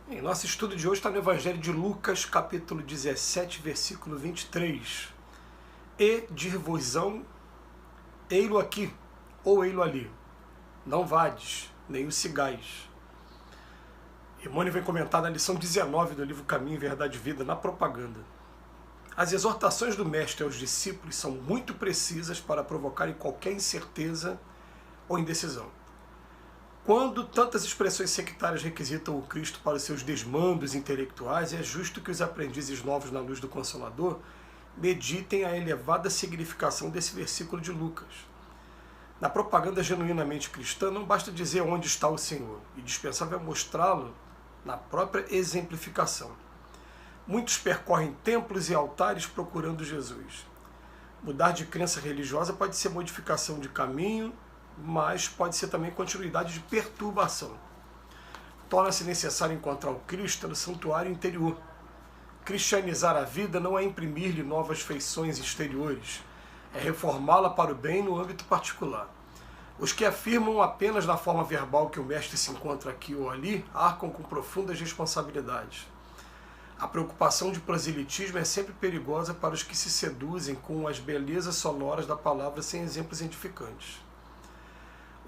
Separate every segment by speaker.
Speaker 1: Em nosso estudo de hoje está no Evangelho de Lucas, capítulo 17, versículo 23. E dir-vos-ão, ei-lo aqui, ou ei-lo ali. Não vades, nem o sigais. Emmanuel vem comentar na lição 19 do livro Caminho, Verdade e Vida, na propaganda. As exortações do Mestre aos discípulos são muito precisas para provocarem qualquer incerteza ou indecisão. Quando tantas expressões sectárias requisitam o Cristo para os seus desmandos intelectuais, é justo que os aprendizes novos na luz do Consolador meditem a elevada significação desse versículo de Lucas. Na propaganda genuinamente cristã, não basta dizer onde está o Senhor, e dispensável é mostrá-lo na própria exemplificação. Muitos percorrem templos e altares procurando Jesus. Mudar de crença religiosa pode ser modificação de caminho, mas pode ser também continuidade de perturbação. Torna-se necessário encontrar o Cristo no santuário interior. Cristianizar a vida não é imprimir-lhe novas feições exteriores, é reformá-la para o bem no âmbito particular. Os que afirmam apenas na forma verbal que o Mestre se encontra aqui ou ali, arcam com profundas responsabilidades. A preocupação de proselitismo é sempre perigosa para os que se seduzem com as belezas sonoras da palavra sem exemplos edificantes.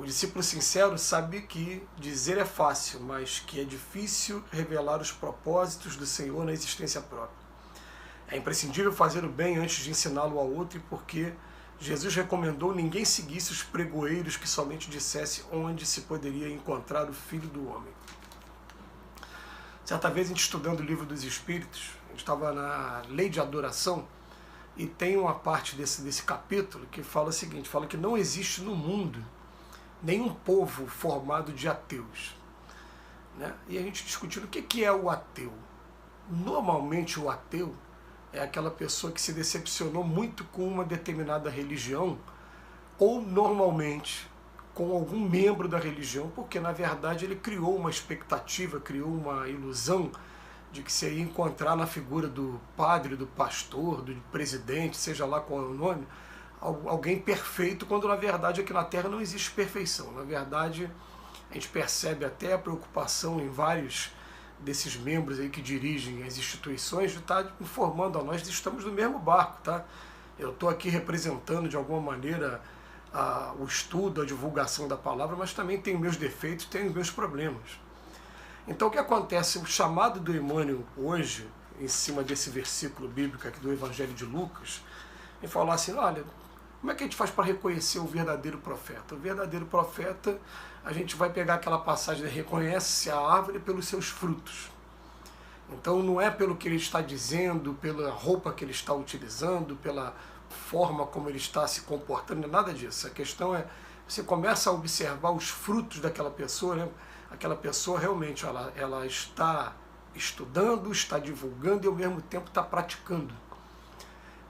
Speaker 1: O discípulo sincero sabe que dizer é fácil, mas que é difícil revelar os propósitos do Senhor na existência própria. É imprescindível fazer o bem antes de ensiná-lo ao outro, porque Jesus recomendou ninguém seguisse os pregoeiros que somente dissesse onde se poderia encontrar o Filho do Homem. Certa vez, a gente estudando o Livro dos Espíritos, a gente estava na Lei de Adoração, e tem uma parte desse capítulo que fala o seguinte, fala que não existe no mundo nenhum povo formado de ateus. Né? E a gente discutindo o que é o ateu. Normalmente o ateu é aquela pessoa que se decepcionou muito com uma determinada religião, ou normalmente com algum membro da religião, porque na verdade ele criou uma expectativa, criou uma ilusão de que se ia encontrar na figura do padre, do pastor, do presidente, seja lá qual é o nome, alguém perfeito, quando na verdade aqui na Terra não existe perfeição. Na verdade, a gente percebe até a preocupação em vários desses membros aí que dirigem as instituições de estar informando a nós que estamos no mesmo barco, tá? Eu estou aqui representando de alguma maneira o estudo, a divulgação da palavra, mas também tenho meus defeitos, tenho meus problemas. Então o que acontece? O chamado do Emmanuel hoje, em cima desse versículo bíblico aqui do Evangelho de Lucas, e falar assim, olha, como é que a gente faz para reconhecer o verdadeiro profeta? O verdadeiro profeta, a gente vai pegar aquela passagem de reconhece a árvore pelos seus frutos. Então não é pelo que ele está dizendo, pela roupa que ele está utilizando, pela forma como ele está se comportando, nada disso. A questão é, você começa a observar os frutos daquela pessoa, né? Aquela pessoa realmente, ela está estudando, está divulgando e ao mesmo tempo está praticando.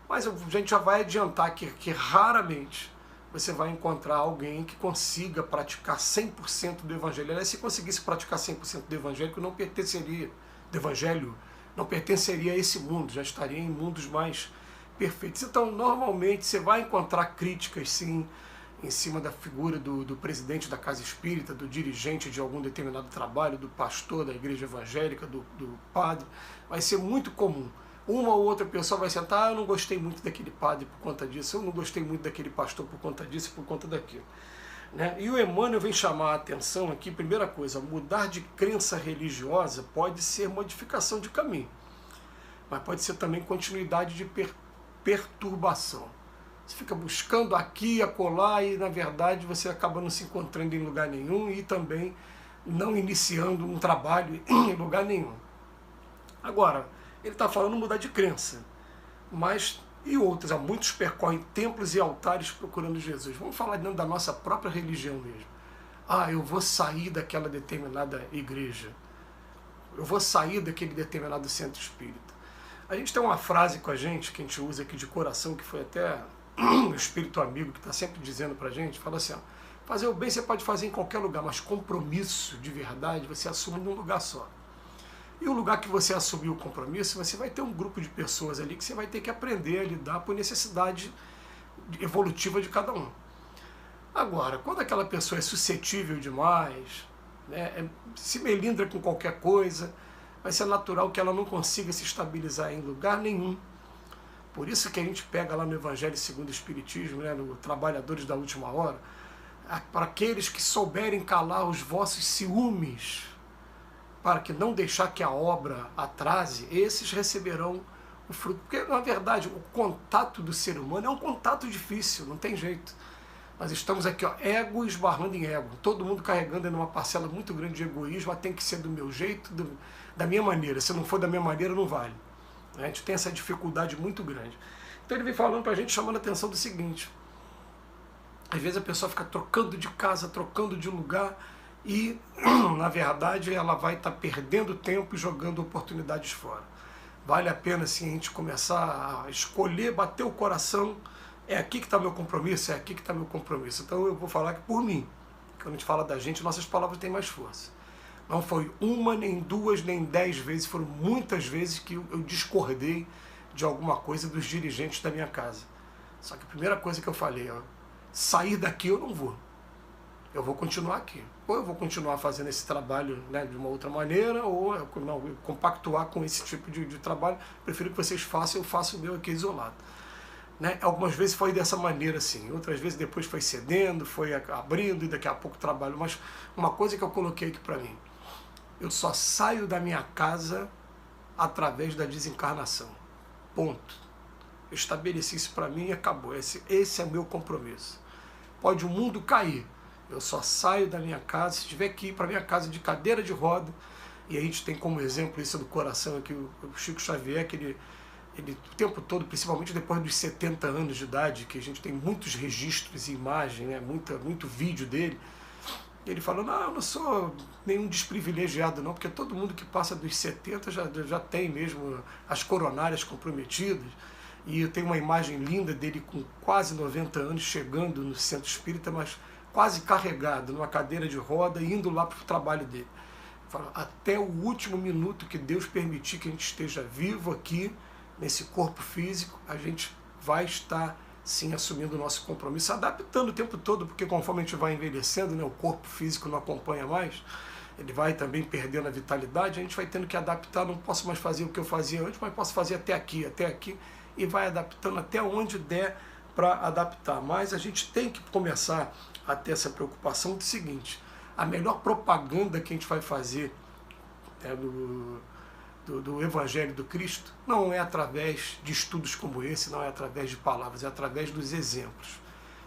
Speaker 1: Mas a gente já vai adiantar que raramente você vai encontrar alguém que consiga praticar 100% do Evangelho. Aliás, se conseguisse praticar 100% do Evangelho, não pertenceria a esse mundo, já estaria em mundos mais perfeitos. Então, normalmente, você vai encontrar críticas, sim, em cima da figura do presidente da Casa Espírita, do dirigente de algum determinado trabalho, do pastor da igreja evangélica, do padre. Vai ser muito comum. Uma ou outra pessoa vai sentar, eu não gostei muito daquele padre por conta disso, eu não gostei muito daquele pastor por conta disso, por conta daquilo. Né? E o Emmanuel vem chamar a atenção aqui, primeira coisa, mudar de crença religiosa pode ser modificação de caminho, mas pode ser também continuidade de perturbação. Você fica buscando aqui e acolá e, na verdade, você acaba não se encontrando em lugar nenhum e também não iniciando um trabalho em lugar nenhum. Agora, ele está falando mudar de crença, mas e outros, muitos percorrem templos e altares procurando Jesus. Vamos falar dentro da nossa própria religião mesmo. Eu vou sair daquela determinada igreja, eu vou sair daquele determinado centro espírita. A gente tem uma frase com a gente, que a gente usa aqui de coração, que foi até o espírito amigo que está sempre dizendo para a gente, fala assim, fazer o bem você pode fazer em qualquer lugar, mas compromisso de verdade você assume num lugar só. E o lugar que você assumir o compromisso, você vai ter um grupo de pessoas ali que você vai ter que aprender a lidar por necessidade evolutiva de cada um. Agora, quando aquela pessoa é suscetível demais, né, se melindra com qualquer coisa, vai ser natural que ela não consiga se estabilizar em lugar nenhum. Por isso que a gente pega lá no Evangelho segundo o Espiritismo, né, no Trabalhadores da Última Hora, para aqueles que souberem calar os vossos ciúmes, para que não deixar que a obra atrase, esses receberão o fruto. Porque, na verdade, o contato do ser humano é um contato difícil, não tem jeito. Nós estamos aqui, ó, ego esbarrando em ego. Todo mundo carregando em uma parcela muito grande de egoísmo, tem que ser do meu jeito, da minha maneira. Se não for da minha maneira, não vale. A gente tem essa dificuldade muito grande. Então ele vem falando para a gente, chamando a atenção do seguinte. Às vezes a pessoa fica trocando de casa, trocando de lugar e, na verdade, ela vai estar perdendo tempo e jogando oportunidades fora. Vale a pena, assim, a gente começar a escolher, bater o coração. É aqui que está meu compromisso, é aqui que está meu compromisso. Então eu vou falar que por mim, quando a gente fala da gente, nossas palavras têm mais força. Não foi uma, nem duas, nem 10 vezes, foram muitas vezes que eu discordei de alguma coisa dos dirigentes da minha casa. Só que a primeira coisa que eu falei, ó, sair daqui eu não vou. Eu vou continuar aqui. Ou eu vou continuar fazendo esse trabalho, né, de uma outra maneira, ou não, eu compactuar com esse tipo de trabalho. Prefiro que vocês façam, eu faço o meu aqui isolado. Né? Algumas vezes foi dessa maneira assim, outras vezes depois foi cedendo, foi abrindo e daqui a pouco trabalho. Mas uma coisa que eu coloquei aqui para mim, eu só saio da minha casa através da desencarnação. Ponto. Eu estabeleci isso para mim e acabou. Esse é o meu compromisso. Pode o mundo cair, eu só saio da minha casa, se tiver que ir para minha casa de cadeira de roda, e a gente tem como exemplo isso do coração aqui, o Chico Xavier, que ele o tempo todo, principalmente depois dos 70 anos de idade, que a gente tem muitos registros e imagens, né, muito vídeo dele, ele falou, não, eu não sou nenhum desprivilegiado não, porque todo mundo que passa dos 70 já tem mesmo as coronárias comprometidas, e eu tenho uma imagem linda dele com quase 90 anos, chegando no centro espírita, mas quase carregado, numa cadeira de roda, indo lá para o trabalho dele. Fala, até o último minuto que Deus permitir que a gente esteja vivo aqui, nesse corpo físico, a gente vai estar, sim, assumindo o nosso compromisso, adaptando o tempo todo, porque conforme a gente vai envelhecendo, né, o corpo físico não acompanha mais, ele vai também perdendo a vitalidade, a gente vai tendo que adaptar, não posso mais fazer o que eu fazia antes, mas posso fazer até aqui, e vai adaptando até onde der para adaptar. Mas a gente tem que começar a ter essa preocupação do seguinte, a melhor propaganda que a gente vai fazer do Evangelho do Cristo não é através de estudos como esse, não é através de palavras, é através dos exemplos.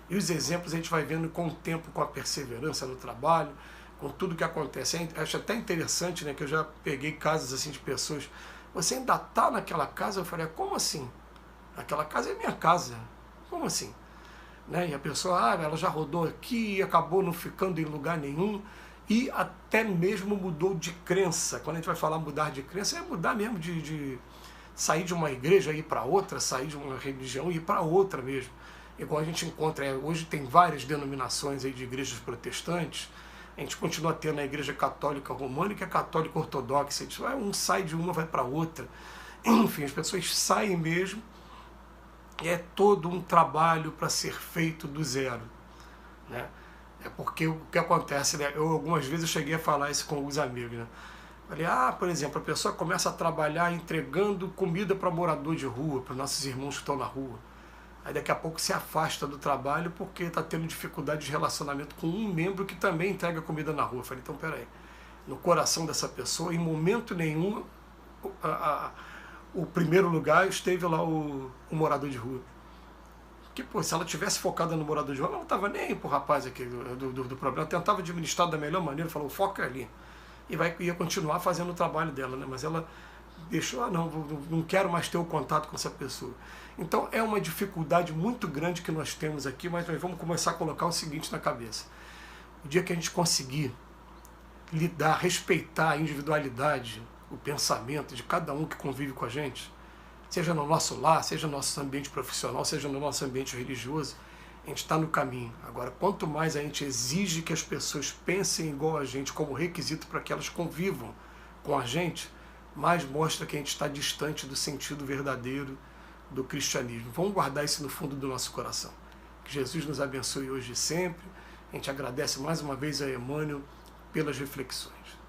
Speaker 1: E os exemplos a gente vai vendo com o tempo, com a perseverança no trabalho, com tudo que acontece. Acho até interessante, né, que eu já peguei casos assim de pessoas, você ainda está naquela casa? Eu falei, como assim? Aquela casa é minha casa. Como assim? Né? E a pessoa, ela já rodou aqui e acabou não ficando em lugar nenhum, e até mesmo mudou de crença. Quando a gente vai falar mudar de crença, é mudar mesmo de sair de uma igreja e ir para outra, sair de uma religião e ir para outra mesmo. Igual a gente encontra, hoje tem várias denominações aí de igrejas protestantes, a gente continua tendo a igreja católica romana, que é católica ortodoxa, um sai de uma, vai para outra. Enfim, as pessoas saem mesmo, e é todo um trabalho para ser feito do zero, né? É porque o que acontece, né? Algumas vezes eu cheguei a falar isso com alguns amigos, né? Falei, por exemplo, a pessoa começa a trabalhar entregando comida para morador de rua, para nossos irmãos que estão na rua. Aí daqui a pouco se afasta do trabalho porque está tendo dificuldade de relacionamento com um membro que também entrega comida na rua. Falei, então peraí, no coração dessa pessoa, em momento nenhum, o primeiro lugar esteve lá o morador de rua. Que, pô, se ela tivesse focada no morador de rua, ela não estava nem aí pro rapaz aqui do problema. Ela tentava administrar da melhor maneira, falou, foca ali. E ia continuar fazendo o trabalho dela, né? Mas ela deixou, não quero mais ter o contato com essa pessoa. Então é uma dificuldade muito grande que nós temos aqui, mas nós vamos começar a colocar o seguinte na cabeça. O dia que a gente conseguir lidar, respeitar a individualidade, o pensamento de cada um que convive com a gente, seja no nosso lar, seja no nosso ambiente profissional, seja no nosso ambiente religioso, a gente está no caminho. Agora, quanto mais a gente exige que as pessoas pensem igual a gente como requisito para que elas convivam com a gente, mais mostra que a gente está distante do sentido verdadeiro do cristianismo. Vamos guardar isso no fundo do nosso coração. Que Jesus nos abençoe hoje e sempre. A gente agradece mais uma vez a Emmanuel pelas reflexões.